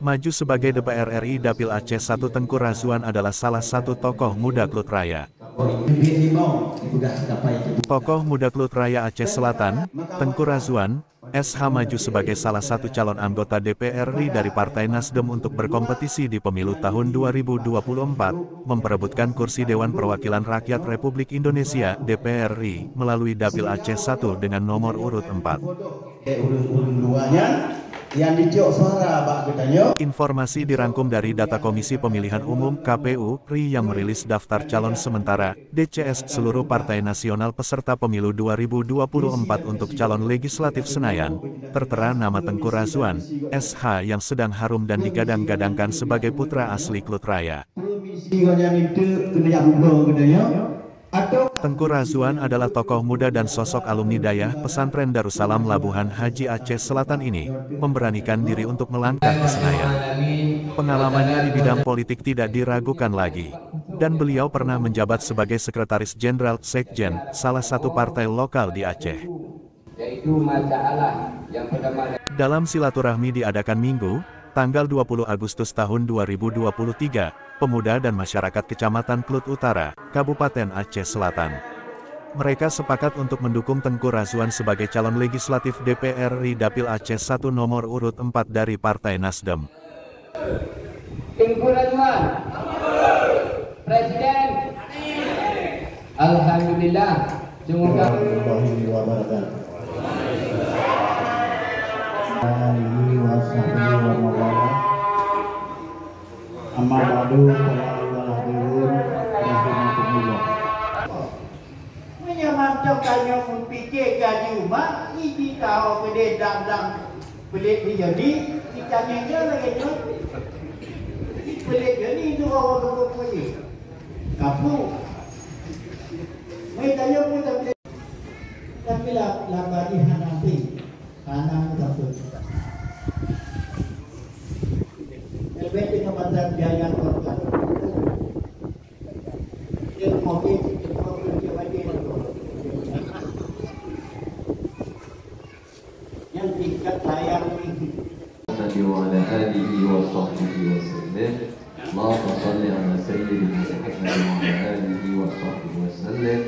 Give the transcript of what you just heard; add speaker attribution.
Speaker 1: Maju sebagai DPR RI Dapil Aceh 1 Tengku Razwan adalah salah satu tokoh muda Klut Raya. Tokoh muda Klut Raya Aceh Selatan, Tengku Razwan, SH maju sebagai salah satu calon anggota DPR RI dari Partai Nasdem untuk berkompetisi di pemilu tahun 2024, memperebutkan kursi Dewan Perwakilan Rakyat Republik Indonesia (DPR RI) melalui Dapil Aceh 1 dengan nomor urut 4. Informasi dirangkum dari data Komisi Pemilihan Umum (KPU) RI yang merilis daftar calon sementara DCS seluruh partai nasional peserta pemilu 2024 untuk calon legislatif Senayan. Tertera nama Tengku Razwan, SH yang sedang harum dan digadang-gadangkan sebagai putra asli Klut Raya. Tengku Razwan adalah tokoh muda dan sosok alumni Dayah Pesantren Darussalam Labuhan Haji Aceh Selatan ini, memberanikan diri untuk melangkah ke Senayan. Pengalamannya di bidang politik tidak diragukan lagi, dan beliau pernah menjabat sebagai Sekretaris Jenderal Sekjen, salah satu partai lokal di Aceh. Dalam silaturahmi diadakan Minggu, tanggal 20 Agustus tahun 2023, pemuda dan masyarakat Kecamatan Klut Utara, Kabupaten Aceh Selatan. Mereka sepakat untuk mendukung Tengku Razwan sebagai calon legislatif DPR RI Dapil Aceh 1 nomor urut 4 dari Partai Nasdem.
Speaker 2: Tengku Razwan, Presiden. Alhamdulillah. Semoga
Speaker 3: macam kanya memfikir gaji umat ini tahu pedih dan pelik dia ni ditanya dia lagi tu pelik dia ni tu orang pelik kapu mai tanya pun tapi lah bagi hanati hanang betul lebih dengan pasal biaya korban dia mobil yang tingkat layang ini.
Speaker 4: وعلى آله وصحبه وسلم اللهم صل على سيدنا محمد وعلى آله وصحبه وسلم